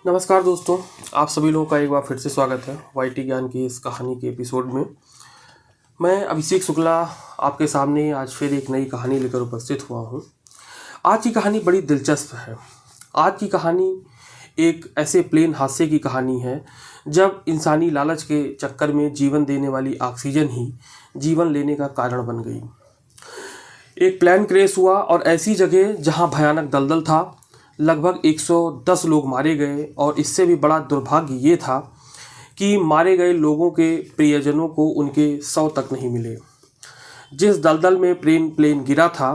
नमस्कार दोस्तों, आप सभी लोगों का एक बार फिर से स्वागत है वाईटी ज्ञान की इस कहानी के एपिसोड में। मैं अभिषेक शुक्ला आपके सामने आज फिर एक नई कहानी लेकर उपस्थित हुआ हूँ। आज की कहानी बड़ी दिलचस्प है। आज की कहानी एक ऐसे प्लेन हादसे की कहानी है जब इंसानी लालच के चक्कर में जीवन देने वाली ऑक्सीजन ही जीवन लेने का कारण बन गई। एक प्लेन क्रैश हुआ और ऐसी जगह जहाँ भयानक दलदल था। लगभग 110 लोग मारे गए और इससे भी बड़ा दुर्भाग्य ये था कि मारे गए लोगों के प्रियजनों को उनके शव तक नहीं मिले। जिस दलदल में प्लेन गिरा था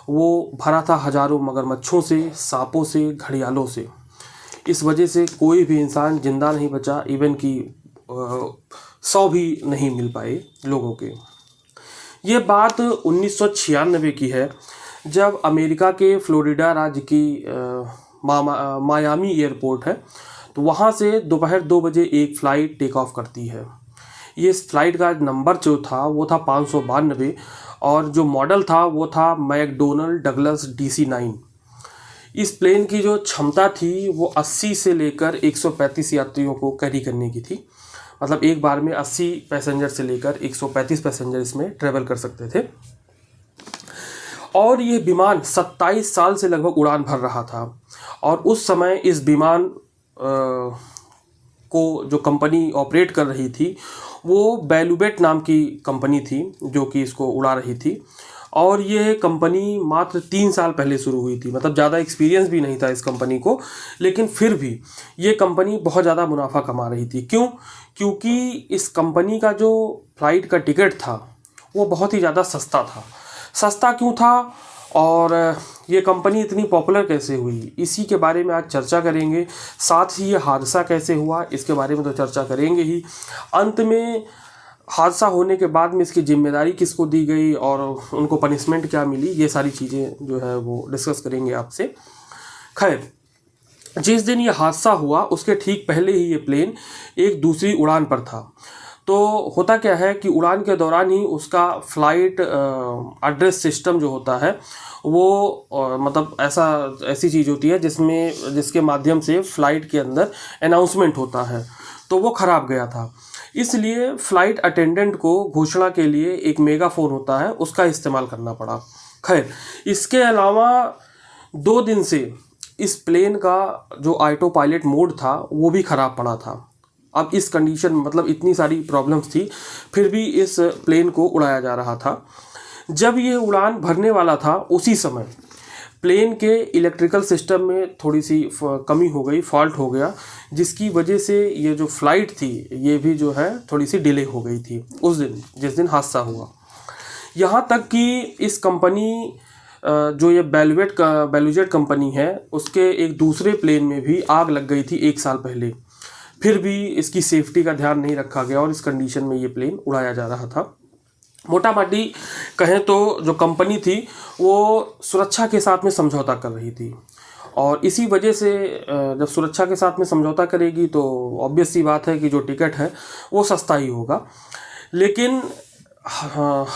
वो भरा था हजारों मगरमच्छों से, सांपों से, घड़ियालों से। इस वजह से कोई भी इंसान जिंदा नहीं बचा, इवन कि शव भी नहीं मिल पाए लोगों के। ये बात 1996 की है, जब अमेरिका के फ्लोरिडा राज्य की मायामी एयरपोर्ट है, तो वहाँ से दोपहर 2 बजे एक फ़्लाइट टेक ऑफ करती है। ये इस फ्लाइट का नंबर जो था वो था 592 और जो मॉडल था वो था मैकडोनल्ड डगलस DC-9। इस प्लेन की जो क्षमता थी वो 80 से लेकर 135 यात्रियों को कैरी करने की थी। मतलब एक बार में 80 पैसेंजर से लेकर 135 पैसेंजर इसमें ट्रेवल कर सकते थे। और ये विमान 27 साल से लगभग उड़ान भर रहा था। और उस समय इस विमान को जो कंपनी ऑपरेट कर रही थी वो बेलुबेट नाम की कंपनी थी जो कि इसको उड़ा रही थी। और ये कंपनी मात्र 3 साल पहले शुरू हुई थी, मतलब ज़्यादा एक्सपीरियंस भी नहीं था इस कंपनी को, लेकिन फिर भी ये कंपनी बहुत ज़्यादा मुनाफा कमा रही थी। क्यों? क्योंकि इस कंपनी का जो फ्लाइट का टिकट था वो बहुत ही ज़्यादा सस्ता था। सस्ता क्यों था और ये कंपनी इतनी पॉपुलर कैसे हुई, इसी के बारे में आज चर्चा करेंगे। साथ ही ये हादसा कैसे हुआ इसके बारे में तो चर्चा करेंगे ही। अंत में हादसा होने के बाद में इसकी जिम्मेदारी किसको दी गई और उनको पनिशमेंट क्या मिली, ये सारी चीज़ें जो है वो डिस्कस करेंगे आपसे। खैर, जिस दिन ये हादसा हुआ उसके ठीक पहले ही ये प्लेन एक दूसरी उड़ान पर था। तो होता क्या है कि उड़ान के दौरान ही उसका फ्लाइट एड्रेस सिस्टम जो होता है वो मतलब ऐसी चीज़ होती है जिसके माध्यम से फ़्लाइट के अंदर अनाउंसमेंट होता है, तो वो ख़राब गया था। इसलिए फ़्लाइट अटेंडेंट को घोषणा के लिए एक मेगाफोन होता है, उसका इस्तेमाल करना पड़ा। खैर, इसके अलावा 2 दिन से इस प्लेन का जो ऑटो पायलट मोड था वो भी ख़राब पड़ा था। अब इस कंडीशन मतलब इतनी सारी प्रॉब्लम्स थी, फिर भी इस प्लेन को उड़ाया जा रहा था। जब ये उड़ान भरने वाला था उसी समय प्लेन के इलेक्ट्रिकल सिस्टम में थोड़ी सी कमी हो गई, फॉल्ट हो गया, जिसकी वजह से ये जो फ़्लाइट थी ये भी जो है थोड़ी सी डिले हो गई थी उस दिन जिस दिन हादसा हुआ। यहाँ तक कि इस कंपनी जो ये बेलुजेट कंपनी है उसके एक दूसरे प्लेन में भी आग लग गई थी 1 साल पहले। फिर भी इसकी सेफ्टी का ध्यान नहीं रखा गया और इस कंडीशन में ये प्लेन उड़ाया जा रहा था। मोटा मोटी कहें तो जो कंपनी थी वो सुरक्षा के साथ में समझौता कर रही थी, और इसी वजह से जब सुरक्षा के साथ में समझौता करेगी तो ऑब्वियस सी बात है कि जो टिकट है वो सस्ता ही होगा। लेकिन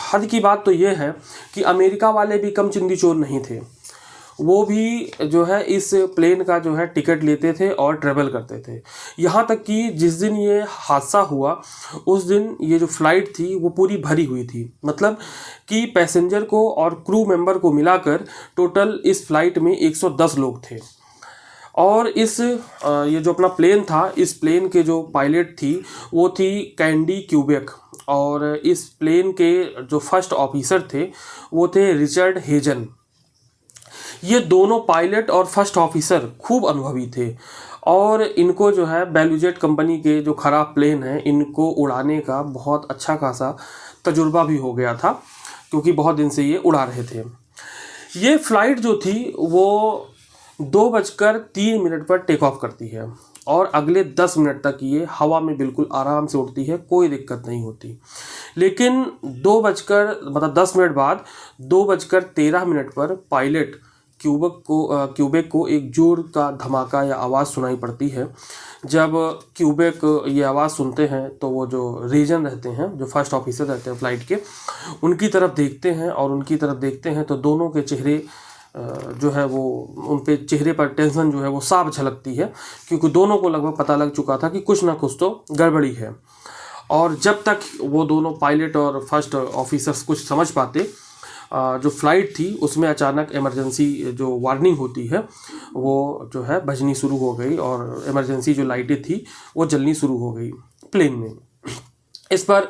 हद की बात तो ये है कि अमेरिका वाले भी कम चिंदी चोर नहीं थे। वो भी जो है इस प्लेन का जो है टिकट लेते थे और ट्रेवल करते थे। यहाँ तक कि जिस दिन ये हादसा हुआ उस दिन ये जो फ़्लाइट थी वो पूरी भरी हुई थी। मतलब कि पैसेंजर को और क्रू मेंबर को मिलाकर टोटल इस फ़्लाइट में 110 लोग थे। और ये जो अपना प्लेन था, इस प्लेन के जो पायलट थी वो थी कैंडी क्यूबेक, और इस प्लेन के जो फर्स्ट ऑफिसर थे वो थे रिचर्ड हेजन। ये दोनों पायलट और फर्स्ट ऑफिसर खूब अनुभवी थे और इनको जो है बेलुजेट कंपनी के जो ख़राब प्लेन हैं इनको उड़ाने का बहुत अच्छा खासा तजुर्बा भी हो गया था, क्योंकि बहुत दिन से ये उड़ा रहे थे। ये फ़्लाइट जो थी वो 2:03 पर टेक ऑफ करती है और अगले 10 मिनट तक ये हवा में बिल्कुल आराम से उड़ती है, कोई दिक्कत नहीं होती। लेकिन 10 मिनट बाद 2:13 पर पायलट क्यूबेक को एक जोर का धमाका या आवाज़ सुनाई पड़ती है। जब क्यूबेक ये आवाज़ सुनते हैं तो वो जो रीजन रहते हैं, जो फर्स्ट ऑफिसर रहते हैं फ़्लाइट के, उनकी तरफ देखते हैं और उनकी तरफ देखते हैं तो दोनों के चेहरे जो है वो उन पे चेहरे पर टेंशन जो है वो साफ झलकती है, क्योंकि दोनों को लगभग पता लग चुका था कि कुछ ना कुछ तो गड़बड़ी है। और जब तक वो दोनों पायलट और फर्स्ट ऑफिसर्स कुछ समझ पाते, जो फ़्लाइट थी उसमें अचानक इमरजेंसी जो वार्निंग होती है वो जो है बजनी शुरू हो गई, और इमरजेंसी जो लाइटें थी वो जलनी शुरू हो गई प्लेन में। इस पर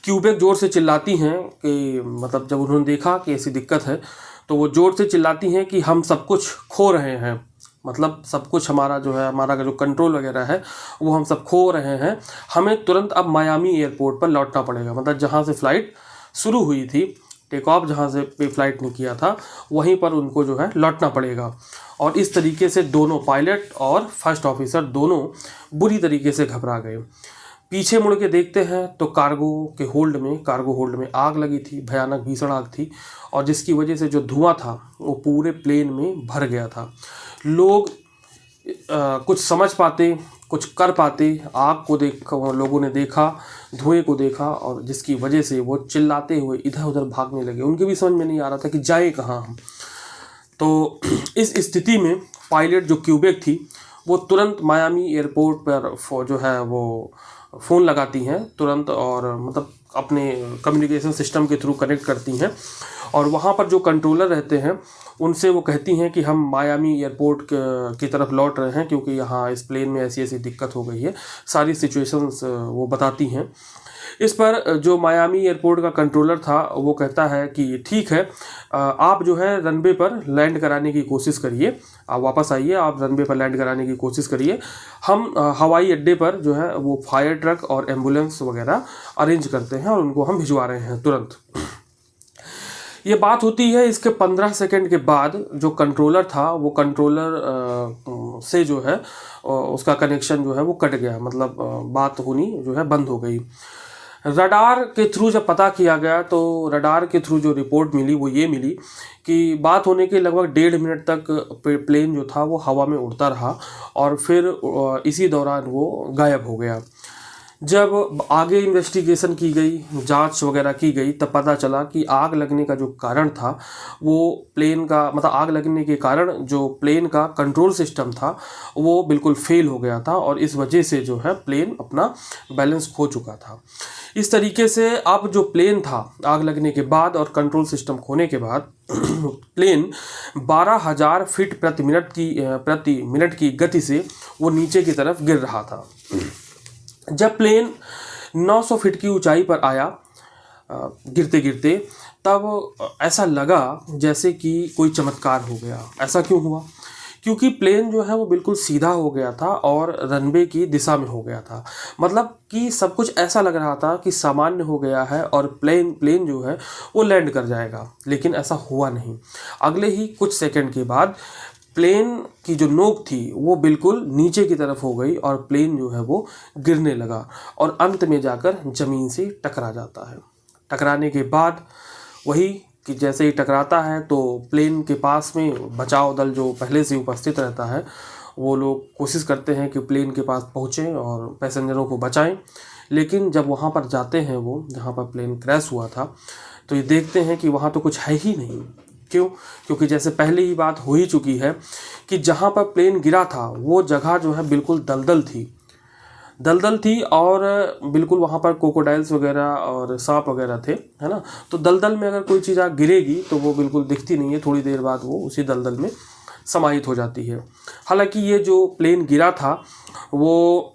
क्यूबेक ज़ोर से चिल्लाती हैं कि मतलब जब उन्होंने देखा कि ऐसी दिक्कत है तो वो ज़ोर से चिल्लाती हैं कि हम सब कुछ खो रहे हैं, मतलब सब कुछ हमारा जो है, हमारा जो कंट्रोल वगैरह है वो हम सब खो रहे हैं, हमें तुरंत अब मायामी एयरपोर्ट पर लौटना पड़ेगा। मतलब जहाँ से फ़्लाइट शुरू हुई थी, टेक ऑफ जहाँ से पे फ़्लाइट ने किया था, वहीं पर उनको जो है लौटना पड़ेगा। और इस तरीके से दोनों पायलट और फर्स्ट ऑफिसर दोनों बुरी तरीके से घबरा गए। पीछे मुड़ के देखते हैं तो कार्गो होल्ड में आग लगी थी, भयानक भीषण आग थी, और जिसकी वजह से जो धुआं था वो पूरे प्लेन में भर गया था। लोग कुछ समझ पाते, कुछ कर पाते, आग को देख लोगों ने देखा, धुएं को देखा, और जिसकी वजह से वो चिल्लाते हुए इधर उधर भागने लगे। उनके भी समझ में नहीं आ रहा था कि जाए कहाँ हम। तो इस स्थिति में पायलट जो क्यूबेक थी वो तुरंत मायामी एयरपोर्ट पर जो है वो फ़ोन लगाती हैं तुरंत, और मतलब अपने कम्युनिकेशन सिस्टम के थ्रू कनेक्ट करती हैं, और वहाँ पर जो कंट्रोलर रहते हैं उनसे वो कहती हैं कि हम मायामी एयरपोर्ट की तरफ लौट रहे हैं, क्योंकि यहाँ इस प्लेन में ऐसी ऐसी दिक्कत हो गई है। सारी सिचुएशंस वो बताती हैं। इस पर जो मायामी एयरपोर्ट का कंट्रोलर था वो कहता है कि ठीक है, आप जो है रनवे पर लैंड कराने की कोशिश करिए, आप वापस आइए, आप रनवे पर लैंड कराने की कोशिश करिए। हम हवाई अड्डे पर जो है वो फायर ट्रक और एम्बुलेंस वगैरह अरेंज करते हैं और उनको हम भिजवा रहे हैं तुरंत। ये बात होती है। इसके 15 सेकंड के बाद जो कंट्रोलर था वो कंट्रोलर से जो है उसका कनेक्शन जो है वो कट गया, मतलब बात होनी जो है बंद हो गई। रडार के थ्रू जब पता किया गया तो रडार के थ्रू जो रिपोर्ट मिली वो ये मिली कि बात होने के लगभग 1.5 मिनट तक प्लेन जो था वो हवा में उड़ता रहा, और फिर इसी दौरान वो गायब हो गया। जब आगे इन्वेस्टिगेशन की गई, जांच वगैरह की गई, तब पता चला कि आग लगने का जो कारण था वो प्लेन का, मतलब आग लगने के कारण जो प्लेन का कंट्रोल सिस्टम था वो बिल्कुल फेल हो गया था, और इस वजह से जो है प्लेन अपना बैलेंस खो चुका था। इस तरीके से अब जो प्लेन था आग लगने के बाद और कंट्रोल सिस्टम खोने के बाद प्लेन 12,000 फीट प्रति मिनट की गति से वो नीचे की तरफ गिर रहा था। जब प्लेन 900 फीट की ऊंचाई पर आया गिरते गिरते, तब ऐसा लगा जैसे कि कोई चमत्कार हो गया। ऐसा क्यों हुआ? क्योंकि प्लेन जो है वो बिल्कुल सीधा हो गया था और रनवे की दिशा में हो गया था। मतलब कि सब कुछ ऐसा लग रहा था कि सामान्य हो गया है और प्लेन जो है वो लैंड कर जाएगा, लेकिन ऐसा हुआ नहीं। अगले ही कुछ सेकंड के बाद प्लेन की जो नोक थी वो बिल्कुल नीचे की तरफ हो गई और प्लेन जो है वो गिरने लगा और अंत में जाकर ज़मीन से टकरा जाता है। टकराने के बाद वही कि जैसे ही टकराता है तो प्लेन के पास में बचाव दल जो पहले से उपस्थित रहता है वो लोग कोशिश करते हैं कि प्लेन के पास पहुँचें और पैसेंजरों को बचाएं। लेकिन जब वहाँ पर जाते हैं वो जहाँ पर प्लेन क्रैश हुआ था, तो ये देखते हैं कि वहाँ तो कुछ है ही नहीं। क्यों? क्योंकि जैसे पहले ही बात हो ही चुकी है कि जहाँ पर प्लेन गिरा था वो जगह जो है बिल्कुल दलदल थी और बिल्कुल वहाँ पर क्रोकोडाइल्स वगैरह और सांप वगैरह थे, है ना। तो दलदल में अगर कोई चीज़ आग गिरेगी तो वो बिल्कुल दिखती नहीं है, थोड़ी देर बाद वो उसी दलदल में समाहित हो जाती है। हालांकि ये जो प्लेन गिरा था वो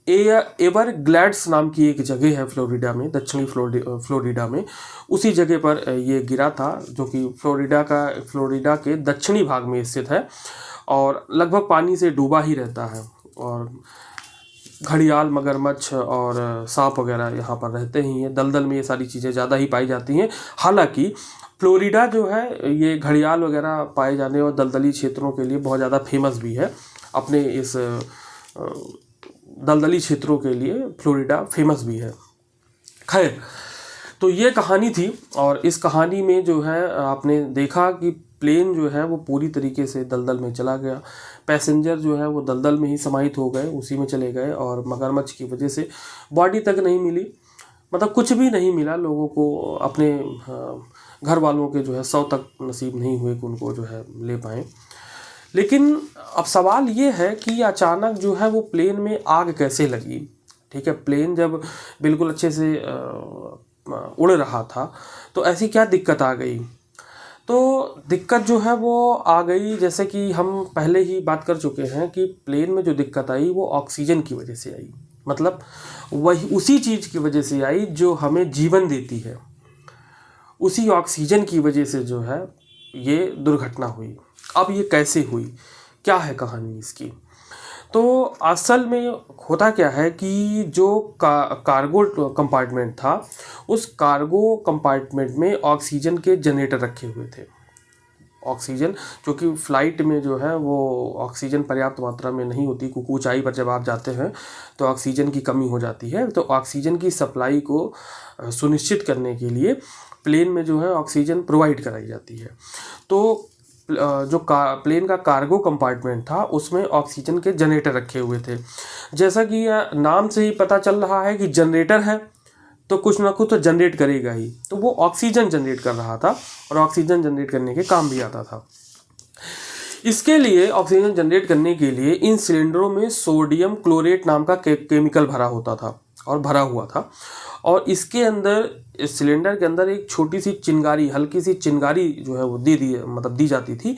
एवरग्लैड्स नाम की एक जगह है फ्लोरिडा में, दक्षिणी फ्लोरिडा में, उसी जगह पर ये गिरा था जो कि फ्लोरिडा के दक्षिणी भाग में स्थित है और लगभग पानी से डूबा ही रहता है। और घड़ियाल, मगरमच्छ और सांप वगैरह यहाँ पर रहते ही हैं। दलदल में ये सारी चीज़ें ज़्यादा ही पाई जाती हैं। हालांकि फ्लोरिडा जो है ये घड़ियाल वगैरह पाए जाने और दलदली क्षेत्रों के लिए बहुत ज़्यादा फेमस भी है। अपने इस दलदली क्षेत्रों के लिए फ्लोरिडा फेमस भी है। खैर, तो ये कहानी थी और इस कहानी में जो है आपने देखा कि प्लेन जो है वो पूरी तरीके से दलदल में चला गया। पैसेंजर जो है वो दलदल में ही समाहित हो गए, उसी में चले गए और मगरमच्छ की वजह से बॉडी तक नहीं मिली, मतलब कुछ भी नहीं मिला लोगों को। अपने घर वालों के जो है 100 तक नसीब नहीं हुए कि उनको जो है ले पाएँ। लेकिन अब सवाल ये है कि अचानक जो है वो प्लेन में आग कैसे लगी। ठीक है, प्लेन जब बिल्कुल अच्छे से उड़ रहा था तो ऐसी क्या दिक्कत आ गई। तो दिक्कत जो है वो आ गई, जैसे कि हम पहले ही बात कर चुके हैं कि प्लेन में जो दिक्कत आई वो ऑक्सीजन की वजह से आई। मतलब वही उसी चीज़ की वजह से आई जो हमें जीवन देती है, उसी ऑक्सीजन की वजह से जो है ये दुर्घटना हुई। अब ये कैसे हुई, क्या है कहानी इसकी। तो असल में होता क्या है कि जो कार्गो कंपार्टमेंट था, उस कार्गो कंपार्टमेंट में ऑक्सीजन के जनरेटर रखे हुए थे। ऑक्सीजन, क्योंकि फ़्लाइट में जो है वो ऑक्सीजन पर्याप्त मात्रा में नहीं होती, क्योंकि ऊंचाई पर जब आप जाते हैं तो ऑक्सीजन की कमी हो जाती है। तो ऑक्सीजन की सप्लाई को सुनिश्चित करने के लिए प्लेन में जो है ऑक्सीजन प्रोवाइड कराई जाती है। तो जो प्लेन का कार्गो कंपार्टमेंट था उसमें ऑक्सीजन के जनरेटर रखे हुए थे। जैसा कि नाम से ही पता चल रहा है कि जनरेटर है तो कुछ ना कुछ तो जनरेट करेगा ही। तो वो ऑक्सीजन जनरेट कर रहा था और ऑक्सीजन जनरेट करने के काम भी आता था। इसके लिए ऑक्सीजन जनरेट करने के लिए इन सिलेंडरों में सोडियम क्लोरेट नाम का केमिकल भरा होता था और भरा हुआ था। और इसके अंदर, इस सिलेंडर के अंदर एक छोटी सी चिंगारी, हल्की सी चिंगारी जो है वो दी जाती थी,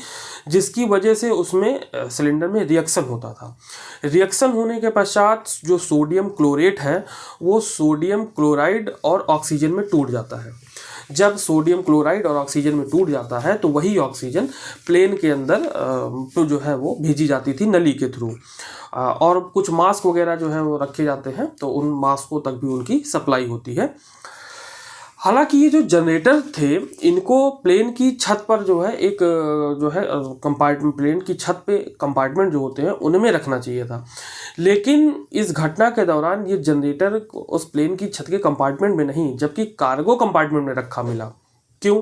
जिसकी वजह से उसमें सिलेंडर में रिएक्शन होता था। रिएक्शन होने के पश्चात जो सोडियम क्लोरेट है वो सोडियम क्लोराइड और ऑक्सीजन में टूट जाता है। जब सोडियम क्लोराइड और ऑक्सीजन में टूट जाता है तो वही ऑक्सीजन प्लेन के अंदर तो जो है वो भेजी जाती थी नली के थ्रू। और कुछ मास्क वगैरह जो है वो रखे जाते हैं, तो उन मास्कों तक भी उनकी सप्लाई होती है। हालांकि ये जो जनरेटर थे, इनको प्लेन की छत पर जो है एक जो है कंपार्टमेंट, प्लेन की छत पे कंपार्टमेंट जो होते हैं उनमें रखना चाहिए था। लेकिन इस घटना के दौरान ये जनरेटर उस प्लेन की छत के कंपार्टमेंट में नहीं, जबकि कार्गो कंपार्टमेंट में रखा मिला। क्यों?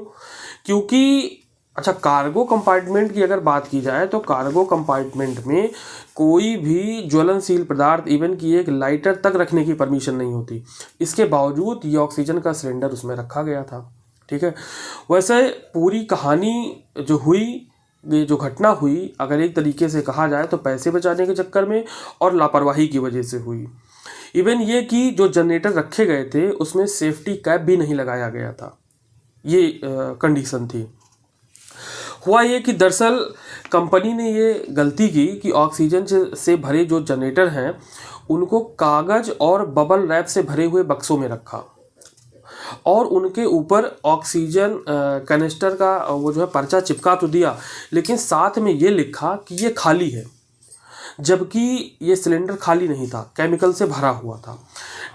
क्योंकि अच्छा, कार्गो कंपार्टमेंट की अगर बात की जाए तो कार्गो कंपार्टमेंट में कोई भी ज्वलनशील पदार्थ, इवन कि एक लाइटर तक रखने की परमिशन नहीं होती। इसके बावजूद ये ऑक्सीजन का सिलेंडर उसमें रखा गया था। ठीक है, वैसे पूरी कहानी जो हुई, ये जो घटना हुई, अगर एक तरीके से कहा जाए तो पैसे बचाने के चक्कर में और लापरवाही की वजह से हुई। इवन ये कि जो जनरेटर रखे गए थे उसमें सेफ्टी कैप भी नहीं लगाया गया था, ये कंडीशन थी। हुआ ये कि दरअसल कंपनी ने ये गलती की कि ऑक्सीजन से भरे जो जनरेटर हैं उनको कागज़ और बबल रैप से भरे हुए बक्सों में रखा और उनके ऊपर ऑक्सीजन कैनिस्टर का वो जो है पर्चा चिपका तो दिया, लेकिन साथ में ये लिखा कि ये खाली है, जबकि ये सिलेंडर खाली नहीं था, केमिकल से भरा हुआ था।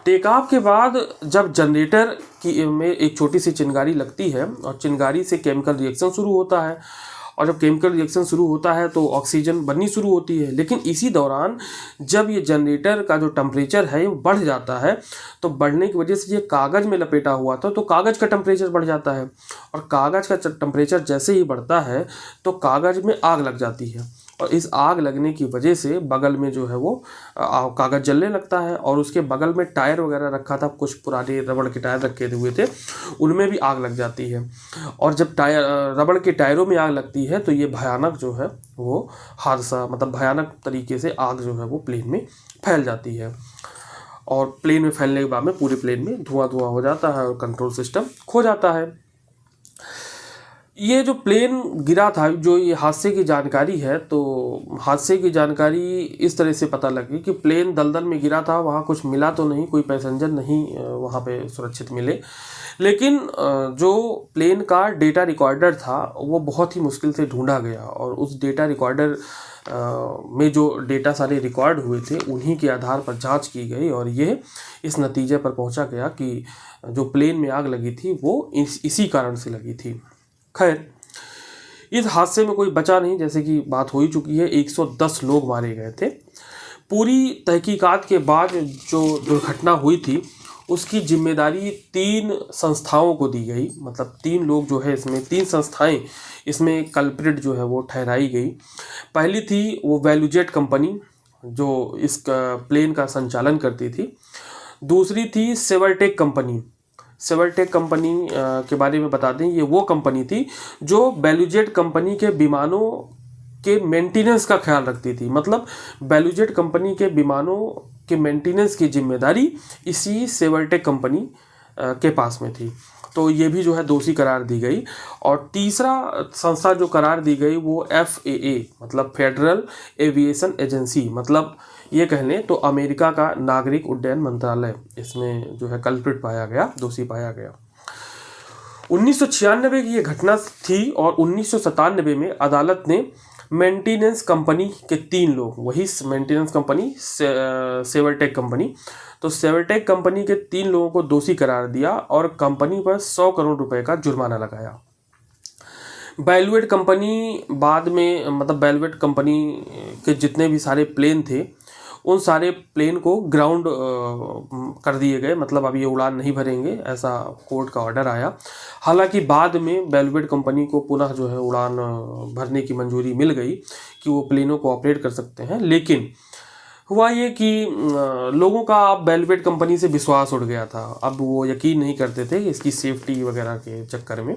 टेक ऑफ के बाद जब जनरेटर की में एक छोटी सी चिंगारी लगती है और चिंगारी से केमिकल रिएक्शन शुरू होता है, और जब केमिकल रिएक्शन शुरू होता है तो ऑक्सीजन बननी शुरू होती है। लेकिन इसी दौरान जब ये जनरेटर का जो टेम्परेचर है वो बढ़ जाता है, तो बढ़ने की वजह से ये कागज़ में लपेटा हुआ था तो कागज़ का टेम्परेचर बढ़ जाता है, और कागज़ का टेम्परेचर जैसे ही बढ़ता है तो कागज़ में आग लग जाती है, और इस आग लगने की वजह से बगल में जो है वो कागज़ जलने लगता है। और उसके बगल में टायर वगैरह रखा था, कुछ पुराने रबड़ के टायर रखे हुए थे, उनमें भी आग लग जाती है। और जब रबड़ के टायरों में आग लगती है तो ये भयानक जो है वो हादसा, मतलब भयानक तरीके से आग जो है वो प्लेन में फैल जाती है, और प्लेन में फैलने के बाद में पूरे प्लेन में धुआं हो जाता है और कंट्रोल सिस्टम खो जाता है। ये जो प्लेन गिरा था, जो ये हादसे की जानकारी है, तो हादसे की जानकारी इस तरह से पता लगी कि प्लेन दलदल में गिरा था, वहाँ कुछ मिला तो नहीं, कोई पैसेंजर नहीं वहाँ पे सुरक्षित मिले। लेकिन जो प्लेन का डेटा रिकॉर्डर था वो बहुत ही मुश्किल से ढूंढा गया, और उस डेटा रिकॉर्डर में जो डेटा सारे रिकॉर्ड हुए थे उन्हीं के आधार पर जांच की गई, और ये इस नतीजे पर पहुंचा गया कि जो प्लेन में आग लगी थी वो इसी कारण से लगी थी। खैर, इस हादसे में कोई बचा नहीं, जैसे कि बात हो ही चुकी है, 110 लोग मारे गए थे। पूरी तहकीकात के बाद जो दुर्घटना हुई थी उसकी जिम्मेदारी 3 संस्थाओं को दी गई, मतलब 3 लोग जो है इसमें, 3 संस्थाएं इसमें कल्प्रिट जो है वो ठहराई गई। पहली थी वो वैल्यूजेट कंपनी जो इस प्लेन का संचालन करती थी। दूसरी थी सेवरटेक कंपनी। सेवरटेक कंपनी के बारे में बता दें, ये वो कंपनी थी जो बेलुजेट कंपनी के विमानों के मेंटेनेंस का ख्याल रखती थी। मतलब बेलुजेट कंपनी के विमानों के मेंटेनेंस की जिम्मेदारी इसी सेवरटेक कंपनी के पास में थी। तो ये भी जो है दोषी करार दी गई। और तीसरा संस्था जो करार दी गई वो FAA मतलब फेडरल एविएशन एजेंसी, मतलब ये कह लें तो अमेरिका का नागरिक उड्डयन मंत्रालय इसमें जो है कल्प्रिट पाया गया, दोषी पाया गया। 1996 की ये घटना थी और 1997 में अदालत ने मेंटेनेंस कंपनी के 3 लोग, वही मेंटेनेंस कंपनी सेवरटेक कंपनी, तो सेवरटेक कंपनी के 3 लोगों को दोषी करार दिया और कंपनी पर 100 करोड़ रुपए का जुर्माना लगाया। बेलुवेट कंपनी बाद में, मतलब बेलुवेट कंपनी के जितने भी सारे प्लेन थे उन सारे प्लेन को ग्राउंड कर दिए गए, मतलब अब ये उड़ान नहीं भरेंगे, ऐसा कोर्ट का ऑर्डर आया। हालांकि बाद में बेलुवेट कंपनी को पुनः जो है उड़ान भरने की मंजूरी मिल गई कि वो प्लेनों को ऑपरेट कर सकते हैं। लेकिन हुआ ये कि लोगों का अब बेलुवेट कंपनी से विश्वास उड़ गया था, अब वो यकीन नहीं करते थे इसकी सेफ्टी वगैरह के चक्कर में।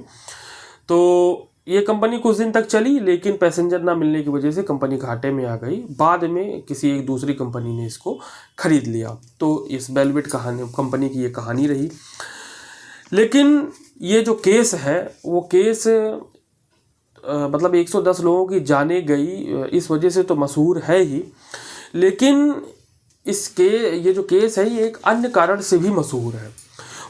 तो ये कंपनी कुछ दिन तक चली, लेकिन पैसेंजर ना मिलने की वजह से कंपनी घाटे में आ गई। बाद में किसी एक दूसरी कंपनी ने इसको खरीद लिया। तो इस बेलुवेट कंपनी की ये कहानी रही। लेकिन ये जो केस है वो केस मतलब 110 लोगों की जाने गई, इस वजह से तो मशहूर है ही, लेकिन ये जो केस है ये एक अन्य कारण से भी मशहूर है।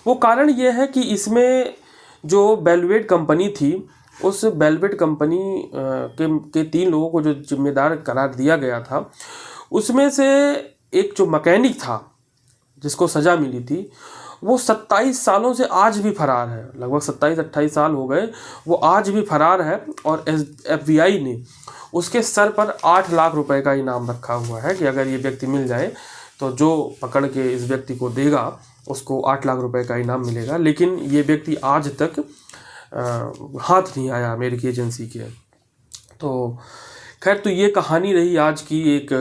वो कारण ये है कि इसमें जो बेलुवेट कंपनी थी, उस बेलुवेट कंपनी के 3 लोगों को जो जिम्मेदार करार दिया गया था, उसमें से एक जो मैकेनिक था जिसको सज़ा मिली थी, वो 27 सालों से आज भी फरार है। लगभग 27-28 साल हो गए, वो आज भी फरार है। और FBI ने उसके सर पर 8 लाख रुपए का इनाम रखा हुआ है कि अगर ये व्यक्ति मिल जाए तो जो पकड़ के इस व्यक्ति को देगा उसको 8 लाख रुपए का इनाम मिलेगा। लेकिन ये व्यक्ति आज तक हाथ नहीं आया अमेरिकी एजेंसी के। तो खैर, तो ये कहानी रही आज की एक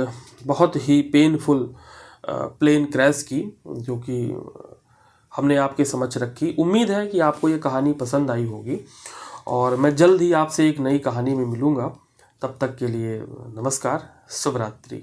बहुत ही पेनफुल प्लेन क्रैश की, जो कि हमने आपके समक्ष रखी। उम्मीद है कि आपको ये कहानी पसंद आई होगी और मैं जल्द ही आपसे एक नई कहानी में मिलूँगा। तब तक के लिए नमस्कार, शुभ रात्रि।